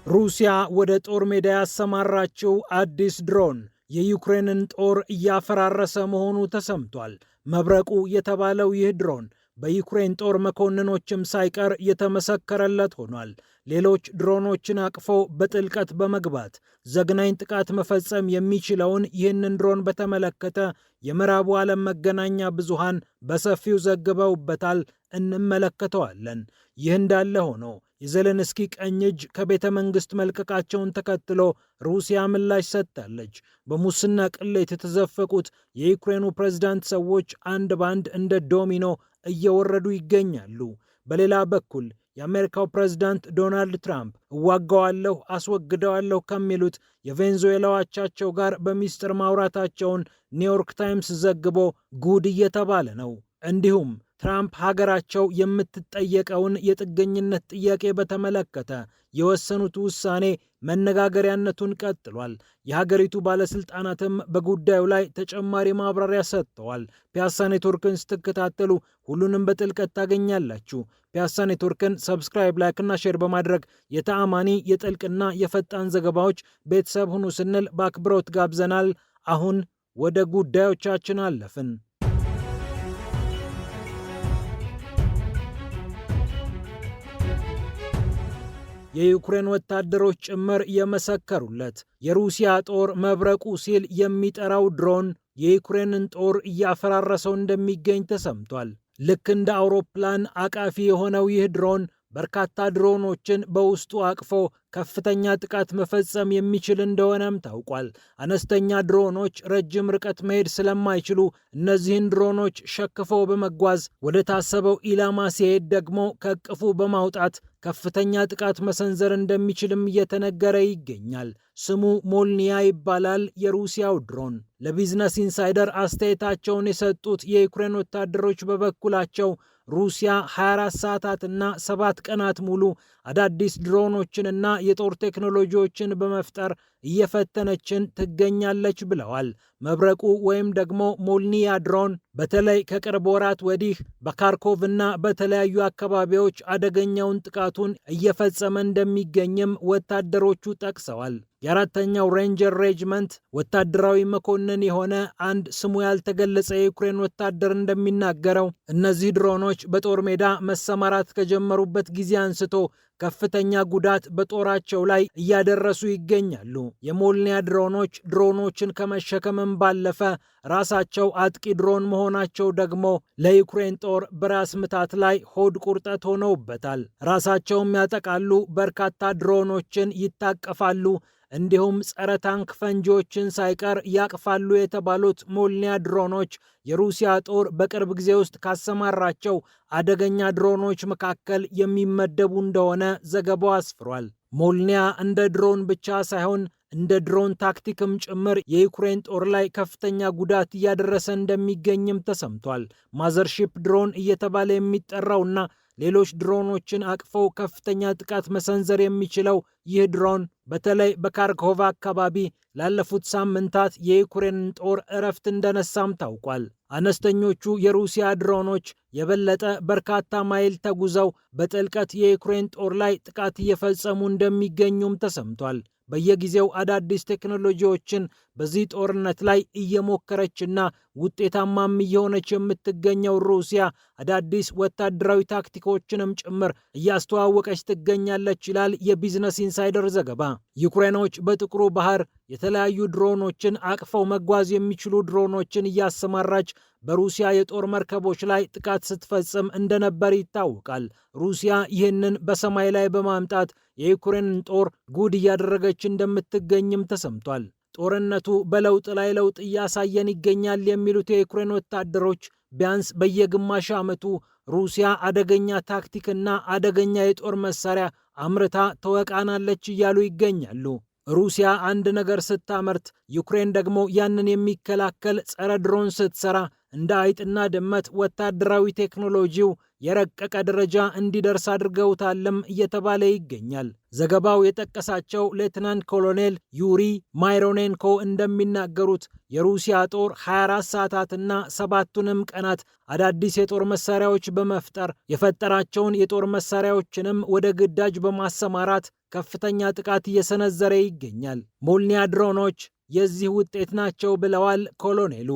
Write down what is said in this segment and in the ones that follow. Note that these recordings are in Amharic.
ሩሲያ ወደ ጦር ሜዳ ያሰማራችው አዲስ ድሮን የዩክሬንን ጦር እያፈራረሰ መሆኑ ተሰምቷል። መብረቁ የተባለው ይህ ድሮን በዩክሬን ጦር መኮንኖችም ሳይቀር የተመሰከረለት ሆኗል። ሌሎች ድሮኖችን አቅፎ በጥልቀት በመግባት ዘግናኝ ጥቃት መፈጸም የሚችለውን ይህንን ድሮን በተመለከተ የምዕራቡ ዓለም መገናኛ ብዙሃን በሰፊው ዘግበውበታል። እንመለከተዋለን። ይህ እንዳለ ሆኖ የዘለንስኪ ቀኝ እጅ ከቤተ መንግስት መልቀቃቸውን ተከትሎ ሩሲያ ምላሽ ሰጥታለች። በሙስና ቅሌት የተዘፈቁት የዩክሬኑ ፕሬዝዳንት ሰዎች አንድ ባንድ እንደ ዶሚኖ እየወረዱ ይገኛሉ። በሌላ በኩል የአሜሪካው ፕሬዝዳንት ዶናልድ ትራምፕ እዋጋዋለሁ፣ አስወግደዋለሁ ከሚሉት የቬንዙዌላው አቻቸው ጋር በሚስጥር ማውራታቸውን ኒውዮርክ ታይምስ ዘግቦ ጉድ እየተባለ ነው። እንዲሁም ትራምፕ ሀገራቸው የምትጠየቀውን የጥገኝነት ጥያቄ በተመለከተ የወሰኑት ውሳኔ መነጋገሪያነቱን ቀጥሏል። የሀገሪቱ ባለስልጣናትም በጉዳዩ ላይ ተጨማሪ ማብራሪያ ሰጥተዋል። ፒያሳ ኔትወርክን ስትከታተሉ ሁሉንም በጥልቀት ታገኛላችሁ። ፒያሳ ኔትወርክን ሰብስክራይብ፣ ላይክ እና ሼር በማድረግ የተአማኒ የጥልቅና የፈጣን ዘገባዎች ቤተሰብ ሁኑ ስንል በአክብሮት ጋብዘናል። አሁን ወደ ጉዳዮቻችን አለፍን። የዩክሬን ወታደሮች ጭምር የመሰከሩለት የሩሲያ ጦር መብረቁ ሲል የሚጠራው ድሮን የዩክሬንን ጦር እያፈራረሰው እንደሚገኝ ተሰምቷል። ልክ እንደ አውሮፕላን አቃፊ የሆነው ይህ ድሮን በርካታ ድሮኖችን በውስጡ አቅፎ ከፍተኛ ጥቃት መፈጸም የሚችል እንደሆነም ታውቋል። አነስተኛ ድሮኖች ረጅም ርቀት መሄድ ስለማይችሉ እነዚህን ድሮኖች ሸክፎ በመጓዝ ወደ ታሰበው ኢላማ ሲሄድ ደግሞ ከእቅፉ በማውጣት ከፍተኛ ጥቃት መሰንዘር እንደሚችልም እየተነገረ ይገኛል። ስሙ ሞልኒያ ይባላል የሩሲያው ድሮን። ለቢዝነስ ኢንሳይደር አስተያየታቸውን የሰጡት የዩክሬን ወታደሮች በበኩላቸው ሩሲያ 24 ሰዓታትና 7 ቀናት ሙሉ አዳዲስ ድሮኖችንና የጦር ቴክኖሎጂዎችን በመፍጠር እየፈተነችን ትገኛለች ብለዋል። መብረቁ ወይም ደግሞ ሞልኒያ ድሮን በተለይ ከቅርብ ወራት ወዲህ በካርኮቭ እና በተለያዩ አካባቢዎች አደገኛውን ጥቃቱን እየፈጸመ እንደሚገኝም ወታደሮቹ ጠቅሰዋል። የአራተኛው ሬንጀር ሬጅመንት ወታደራዊ መኮንን የሆነ አንድ ስሙ ያልተገለጸ የዩክሬን ወታደር እንደሚናገረው እነዚህ ድሮኖች በጦር ሜዳ መሰማራት ከጀመሩበት ጊዜ አንስቶ ከፍተኛ ጉዳት በጦራቸው ላይ እያደረሱ ይገኛሉ። የሞልኒያ ድሮኖች ድሮኖችን ከመሸከምም ባለፈ ራሳቸው አጥቂ ድሮን መሆናቸው ደግሞ ለዩክሬን ጦር በራስ ምታት ላይ ሆድ ቁርጠት ሆነውበታል። ራሳቸውም ያጠቃሉ፣ በርካታ ድሮኖችን ይታቀፋሉ፣ እንዲሁም ጸረ ታንክ ፈንጂዎችን ሳይቀር ያቅፋሉ የተባሉት ሞልኒያ ድሮኖች የሩሲያ ጦር በቅርብ ጊዜ ውስጥ ካሰማራቸው አደገኛ ድሮኖች መካከል የሚመደቡ እንደሆነ ዘገባው አስፍሯል። ሞልኒያ እንደ ድሮን ብቻ ሳይሆን እንደ ድሮን ታክቲክም ጭምር የዩክሬን ጦር ላይ ከፍተኛ ጉዳት እያደረሰ እንደሚገኝም ተሰምቷል። ማዘርሺፕ ድሮን እየተባለ የሚጠራውና ሌሎች ድሮኖችን አቅፈው ከፍተኛ ጥቃት መሰንዘር የሚችለው ይህ ድሮን በተለይ በካርኮቭ አካባቢ ላለፉት ሳምንታት የዩክሬንን ጦር እረፍት እንደነሳም ታውቋል። አነስተኞቹ የሩሲያ ድሮኖች የበለጠ በርካታ ማይል ተጉዘው በጥልቀት የዩክሬን ጦር ላይ ጥቃት እየፈጸሙ እንደሚገኙም ተሰምቷል። በየጊዜው አዳዲስ ቴክኖሎጂዎችን በዚህ ጦርነት ላይ እየሞከረችና ውጤታማም እየሆነች የምትገኘው ሩሲያ አዳዲስ ወታደራዊ ታክቲኮችንም ጭምር እያስተዋወቀች ትገኛለች ይላል የቢዝነስ ኢንሳይደር ዘገባ። ዩክሬኖች በጥቁሩ ባህር የተለያዩ ድሮኖችን አቅፈው መጓዝ የሚችሉ ድሮኖችን እያሰማራች በሩሲያ የጦር መርከቦች ላይ ጥቃት ስትፈጽም እንደነበር ይታወቃል። ሩሲያ ይህንን በሰማይ ላይ በማምጣት የዩክሬንን ጦር ጉድ እያደረገች እንደምትገኝም ተሰምቷል። ጦርነቱ በለውጥ ላይ ለውጥ እያሳየን ይገኛል የሚሉት የዩክሬን ወታደሮች ቢያንስ በየግማሽ ዓመቱ ሩሲያ አደገኛ ታክቲክና አደገኛ የጦር መሳሪያ አምርታ ተወቃናለች እያሉ ይገኛሉ። ሩሲያ አንድ ነገር ስታመርት ዩክሬን ደግሞ ያንን የሚከላከል ጸረ ድሮን ስትሰራ እንደ አይጥና ድመት ወታደራዊ ቴክኖሎጂው የረቀቀ ደረጃ እንዲደርስ አድርገውታልም እየተባለ ይገኛል። ዘገባው የጠቀሳቸው ሌትናንት ኮሎኔል ዩሪ ማይሮኔንኮ እንደሚናገሩት የሩሲያ ጦር 24 ሰዓታትና 7ቱንም ቀናት አዳዲስ የጦር መሳሪያዎች በመፍጠር የፈጠራቸውን የጦር መሳሪያዎችንም ወደ ግዳጅ በማሰማራት ከፍተኛ ጥቃት እየሰነዘረ ይገኛል። ሞልኒያ ድሮኖች የዚህ ውጤት ናቸው ብለዋል ኮሎኔሉ።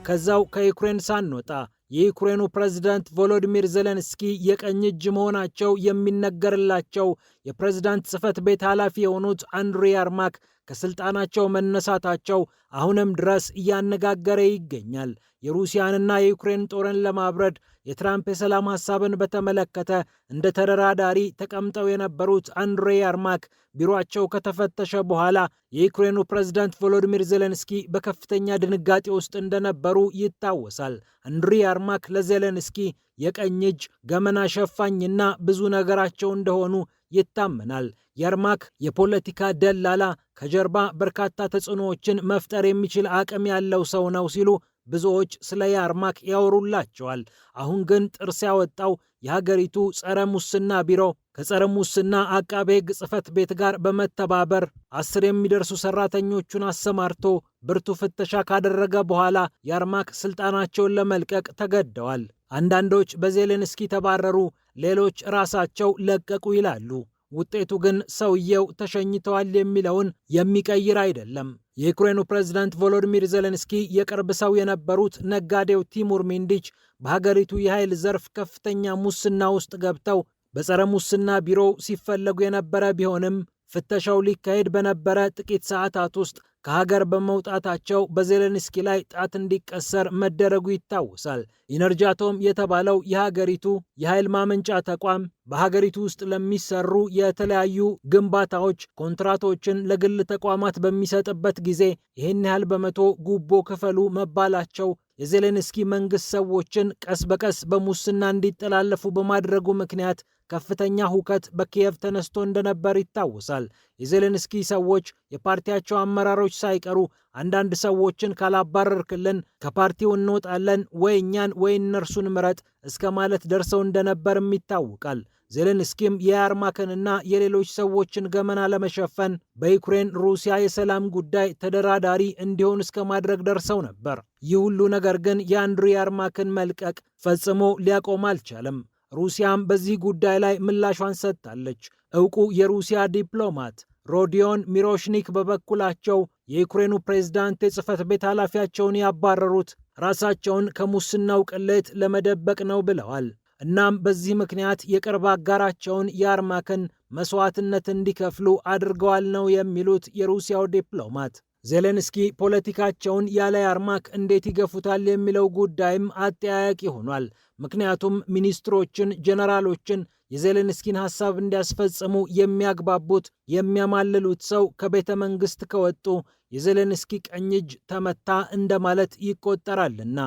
ከዛው ከዩክሬን ሳንወጣ የዩክሬኑ ፕሬዝዳንት ቮሎዲሚር ዜሌንስኪ የቀኝ እጅ መሆናቸው የሚነገርላቸው የፕሬዝዳንት ጽሕፈት ቤት ኃላፊ የሆኑት አንድሪ የርማክ ከስልጣናቸው መነሳታቸው አሁንም ድረስ እያነጋገረ ይገኛል። የሩሲያንና የዩክሬን ጦርን ለማብረድ የትራምፕ የሰላም ሐሳብን በተመለከተ እንደ ተደራዳሪ ተቀምጠው የነበሩት አንድሪ የርማክ ቢሮአቸው ከተፈተሸ በኋላ የዩክሬኑ ፕሬዝዳንት ቮሎዲሚር ዜሌንስኪ በከፍተኛ ድንጋጤ ውስጥ እንደነበሩ ይታወሳል። አንድሪ የርማክ ለዜሌንስኪ የቀኝ እጅ ገመና ሸፋኝና ብዙ ነገራቸው እንደሆኑ ይታመናል። የርማክ የፖለቲካ ደላላ ከጀርባ በርካታ ተጽዕኖዎችን መፍጠር የሚችል አቅም ያለው ሰው ነው ሲሉ ብዙዎች ስለ የርማክ ያወሩላቸዋል። አሁን ግን ጥርስ ያወጣው የሀገሪቱ ጸረ ሙስና ቢሮ ከጸረ ሙስና አቃቤ ሕግ ጽሕፈት ቤት ጋር በመተባበር 10 የሚደርሱ ሰራተኞቹን አሰማርቶ ብርቱ ፍተሻ ካደረገ በኋላ የርማክ ስልጣናቸውን ለመልቀቅ ተገደዋል። አንዳንዶች በዜሌንስኪ ተባረሩ፣ ሌሎች ራሳቸው ለቀቁ ይላሉ። ውጤቱ ግን ሰውየው ተሸኝተዋል የሚለውን የሚቀይር አይደለም። የዩክሬኑ ፕሬዝዳንት ቮሎዲሚር ዜሌንስኪ የቅርብ ሰው የነበሩት ነጋዴው ቲሙር ሚንዲች በሀገሪቱ የኃይል ዘርፍ ከፍተኛ ሙስና ውስጥ ገብተው በጸረ ሙስና ቢሮው ሲፈለጉ የነበረ ቢሆንም ፍተሻው ሊካሄድ በነበረ ጥቂት ሰዓታት ውስጥ ከሀገር በመውጣታቸው በዜሌንስኪ ላይ ጣት እንዲቀሰር መደረጉ ይታወሳል። ኢነርጃቶም የተባለው የሀገሪቱ የኃይል ማመንጫ ተቋም በሀገሪቱ ውስጥ ለሚሰሩ የተለያዩ ግንባታዎች ኮንትራቶችን ለግል ተቋማት በሚሰጥበት ጊዜ ይህን ያህል በመቶ ጉቦ ክፈሉ መባላቸው የዜሌንስኪ መንግስት ሰዎችን ቀስ በቀስ በሙስና እንዲጠላለፉ በማድረጉ ምክንያት ከፍተኛ ሁከት በኪየቭ ተነስቶ እንደነበር ይታወሳል። የዜሌንስኪ ሰዎች የፓርቲያቸው አመራሮች ሳይቀሩ አንዳንድ ሰዎችን ካላባረርክልን ከፓርቲው እንወጣለን፣ ወይ እኛን ወይ እነርሱን ምረጥ እስከ ማለት ደርሰው እንደነበርም ይታወቃል። ዜሌንስኪም የየርማክንና የሌሎች ሰዎችን ገመና ለመሸፈን በዩክሬን ሩሲያ የሰላም ጉዳይ ተደራዳሪ እንዲሆን እስከ ማድረግ ደርሰው ነበር። ይህ ሁሉ ነገር ግን የአንድሪ የርማክን መልቀቅ ፈጽሞ ሊያቆም አልቻለም። ሩሲያም በዚህ ጉዳይ ላይ ምላሿን ሰጥታለች። ዕውቁ የሩሲያ ዲፕሎማት ሮዲዮን ሚሮሽኒክ በበኩላቸው የዩክሬኑ ፕሬዝዳንት የጽሕፈት ቤት ኃላፊያቸውን ያባረሩት ራሳቸውን ከሙስናው ቅሌት ለመደበቅ ነው ብለዋል። እናም በዚህ ምክንያት የቅርብ አጋራቸውን የርማክን መስዋዕትነት እንዲከፍሉ አድርገዋል ነው የሚሉት የሩሲያው ዲፕሎማት። ዜሌንስኪ ፖለቲካቸውን ያለ የርማክ እንዴት ይገፉታል የሚለው ጉዳይም አጠያያቂ ሆኗል። ምክንያቱም ሚኒስትሮችን፣ ጀነራሎችን የዜሌንስኪን ሐሳብ እንዲያስፈጽሙ የሚያግባቡት የሚያማልሉት ሰው ከቤተ መንግሥት ከወጡ የዜሌንስኪ ቀኝ እጅ ተመታ እንደማለት ይቆጠራልና።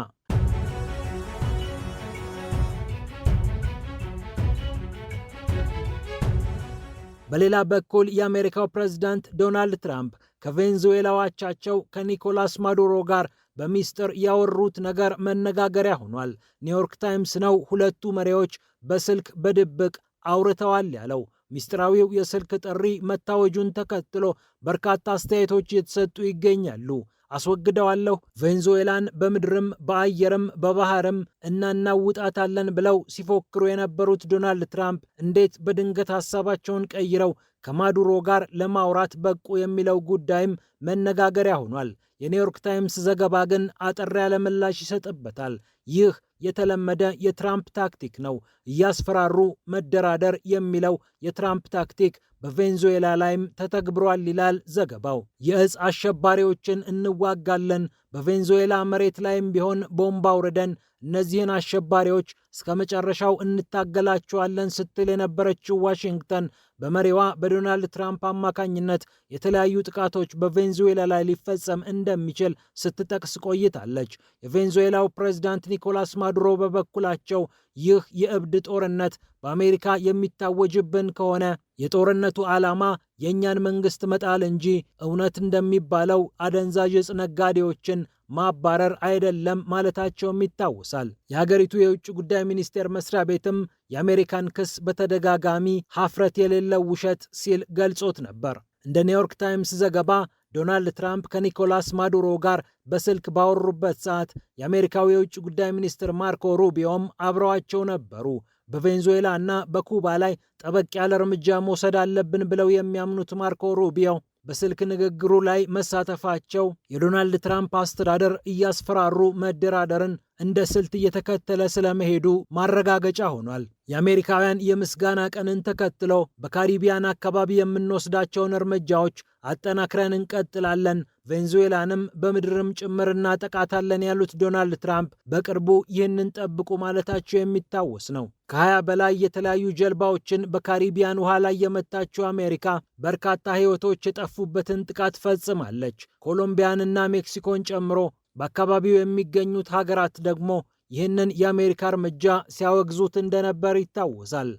በሌላ በኩል የአሜሪካው ፕሬዝዳንት ዶናልድ ትራምፕ ከቬንዙዌላው አቻቸው ከኒኮላስ ማዱሮ ጋር በሚስጥር ያወሩት ነገር መነጋገሪያ ሆኗል። ኒውዮርክ ታይምስ ነው ሁለቱ መሪዎች በስልክ በድብቅ አውርተዋል ያለው። ሚስጥራዊው የስልክ ጥሪ መታወጁን ተከትሎ በርካታ አስተያየቶች እየተሰጡ ይገኛሉ። አስወግደዋለሁ፣ ቬንዙዌላን በምድርም በአየርም በባህርም እናናውጣታለን ብለው ሲፎክሩ የነበሩት ዶናልድ ትራምፕ እንዴት በድንገት ሀሳባቸውን ቀይረው ከማዱሮ ጋር ለማውራት በቁ የሚለው ጉዳይም መነጋገሪያ ሆኗል። የኒውዮርክ ታይምስ ዘገባ ግን አጠር ያለ ምላሽ ይሰጥበታል። ይህ የተለመደ የትራምፕ ታክቲክ ነው። እያስፈራሩ መደራደር የሚለው የትራምፕ ታክቲክ በቬንዙዌላ ላይም ተተግብሯል ይላል ዘገባው። የእጽ አሸባሪዎችን እንዋጋለን፣ በቬንዙዌላ መሬት ላይም ቢሆን ቦምብ አውርደን እነዚህን አሸባሪዎች እስከ መጨረሻው እንታገላቸዋለን ስትል የነበረችው ዋሽንግተን በመሪዋ በዶናልድ ትራምፕ አማካኝነት የተለያዩ ጥቃቶች በቬንዙዌላ ላይ ሊፈጸም እንደሚችል ስትጠቅስ ቆይታለች። የቬንዙዌላው ፕሬዝዳንት ኒኮላስ ማዱሮ በበኩላቸው ይህ የእብድ ጦርነት በአሜሪካ የሚታወጅብን ከሆነ የጦርነቱ ዓላማ የእኛን መንግስት መጣል እንጂ እውነት እንደሚባለው አደንዛዥ ዕፅ ነጋዴዎችን ማባረር አይደለም ማለታቸውም ይታወሳል። የሀገሪቱ የውጭ ጉዳይ ሚኒስቴር መስሪያ ቤትም የአሜሪካን ክስ በተደጋጋሚ ሀፍረት የሌለው ውሸት ሲል ገልጾት ነበር። እንደ ኒውዮርክ ታይምስ ዘገባ ዶናልድ ትራምፕ ከኒኮላስ ማዱሮ ጋር በስልክ ባወሩበት ሰዓት የአሜሪካው የውጭ ጉዳይ ሚኒስትር ማርኮ ሩቢዮም አብረዋቸው ነበሩ። በቬንዙዌላ እና በኩባ ላይ ጠበቅ ያለ እርምጃ መውሰድ አለብን ብለው የሚያምኑት ማርኮ ሩቢዮ በስልክ ንግግሩ ላይ መሳተፋቸው የዶናልድ ትራምፕ አስተዳደር እያስፈራሩ መደራደርን እንደ ስልት እየተከተለ ስለመሄዱ ማረጋገጫ ሆኗል። የአሜሪካውያን የምስጋና ቀንን ተከትሎ በካሪቢያን አካባቢ የምንወስዳቸውን እርምጃዎች አጠናክረን እንቀጥላለን፣ ቬንዙዌላንም በምድርም ጭምር እናጠቃታለን ያሉት ዶናልድ ትራምፕ በቅርቡ ይህንን ጠብቁ ማለታቸው የሚታወስ ነው። ከ20 በላይ የተለያዩ ጀልባዎችን በካሪቢያን ውሃ ላይ የመታችው አሜሪካ በርካታ ሕይወቶች የጠፉበትን ጥቃት ፈጽማለች። ኮሎምቢያንና ሜክሲኮን ጨምሮ በአካባቢው የሚገኙት ሀገራት ደግሞ ይህንን የአሜሪካ እርምጃ ሲያወግዙት እንደነበር ይታወሳል።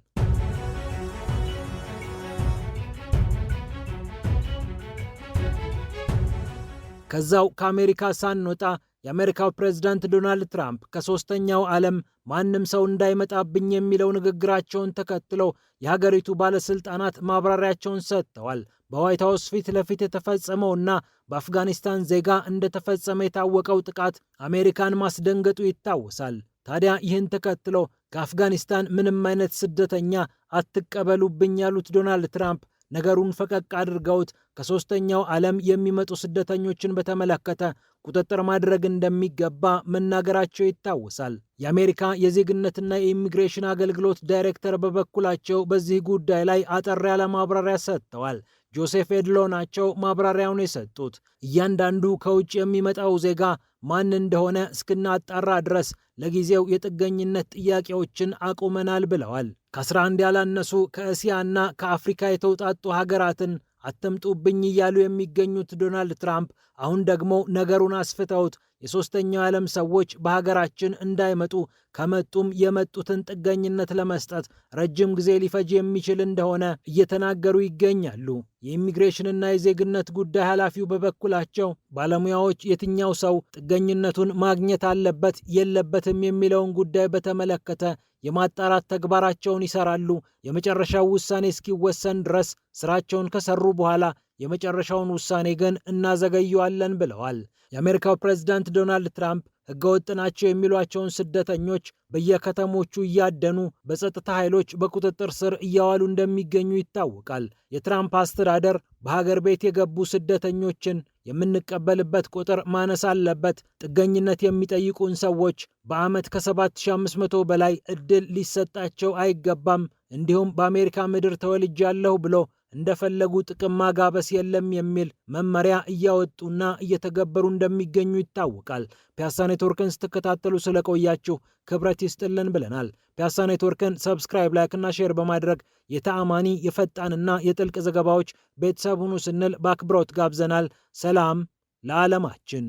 ከዛው ከአሜሪካ ሳንወጣ የአሜሪካው ፕሬዝዳንት ዶናልድ ትራምፕ ከሶስተኛው ዓለም ማንም ሰው እንዳይመጣብኝ የሚለው ንግግራቸውን ተከትለው የሀገሪቱ ባለስልጣናት ማብራሪያቸውን ሰጥተዋል። በዋይት ሀውስ ፊት ለፊት የተፈጸመውና በአፍጋኒስታን ዜጋ እንደተፈጸመ የታወቀው ጥቃት አሜሪካን ማስደንገጡ ይታወሳል። ታዲያ ይህን ተከትሎ ከአፍጋኒስታን ምንም አይነት ስደተኛ አትቀበሉብኝ ያሉት ዶናልድ ትራምፕ ነገሩን ፈቀቅ አድርገውት ከሶስተኛው ዓለም የሚመጡ ስደተኞችን በተመለከተ ቁጥጥር ማድረግ እንደሚገባ መናገራቸው ይታወሳል። የአሜሪካ የዜግነትና የኢሚግሬሽን አገልግሎት ዳይሬክተር በበኩላቸው በዚህ ጉዳይ ላይ አጠር ያለ ማብራሪያ ሰጥተዋል። ጆሴፍ ኤድሎ ናቸው ማብራሪያውን የሰጡት። እያንዳንዱ ከውጭ የሚመጣው ዜጋ ማን እንደሆነ እስክናጣራ ድረስ ለጊዜው የጥገኝነት ጥያቄዎችን አቁመናል ብለዋል። ከ11 ያላነሱ ከእስያና ከአፍሪካ የተውጣጡ ሀገራትን አትምጡብኝ እያሉ የሚገኙት ዶናልድ ትራምፕ አሁን ደግሞ ነገሩን አስፍተውት የሶስተኛው ዓለም ሰዎች በሀገራችን እንዳይመጡ ከመጡም የመጡትን ጥገኝነት ለመስጠት ረጅም ጊዜ ሊፈጅ የሚችል እንደሆነ እየተናገሩ ይገኛሉ። የኢሚግሬሽንና የዜግነት ጉዳይ ኃላፊው በበኩላቸው ባለሙያዎች የትኛው ሰው ጥገኝነቱን ማግኘት አለበት የለበትም የሚለውን ጉዳይ በተመለከተ የማጣራት ተግባራቸውን ይሰራሉ። የመጨረሻው ውሳኔ እስኪወሰን ድረስ ስራቸውን ከሰሩ በኋላ የመጨረሻውን ውሳኔ ግን እናዘገየዋለን ብለዋል። የአሜሪካው ፕሬዝዳንት ዶናልድ ትራምፕ ህገወጥ ናቸው የሚሏቸውን ስደተኞች በየከተሞቹ እያደኑ በጸጥታ ኃይሎች በቁጥጥር ስር እያዋሉ እንደሚገኙ ይታወቃል። የትራምፕ አስተዳደር በሀገር ቤት የገቡ ስደተኞችን የምንቀበልበት ቁጥር ማነስ አለበት፣ ጥገኝነት የሚጠይቁን ሰዎች በዓመት ከ7500 በላይ ዕድል ሊሰጣቸው አይገባም፣ እንዲሁም በአሜሪካ ምድር ተወልጃለሁ ብሎ እንደፈለጉ ጥቅም ማጋበስ የለም የሚል መመሪያ እያወጡና እየተገበሩ እንደሚገኙ ይታወቃል። ፒያሳ ኔትወርክን ስትከታተሉ ስለቆያችሁ ክብረት ይስጥልን ብለናል። ፒያሳ ኔትወርክን ሰብስክራይብ፣ ላይክና ሼር በማድረግ የተአማኒ የፈጣንና የጥልቅ ዘገባዎች ቤተሰብ ሁኑ ስንል በአክብሮት ጋብዘናል። ሰላም ለዓለማችን።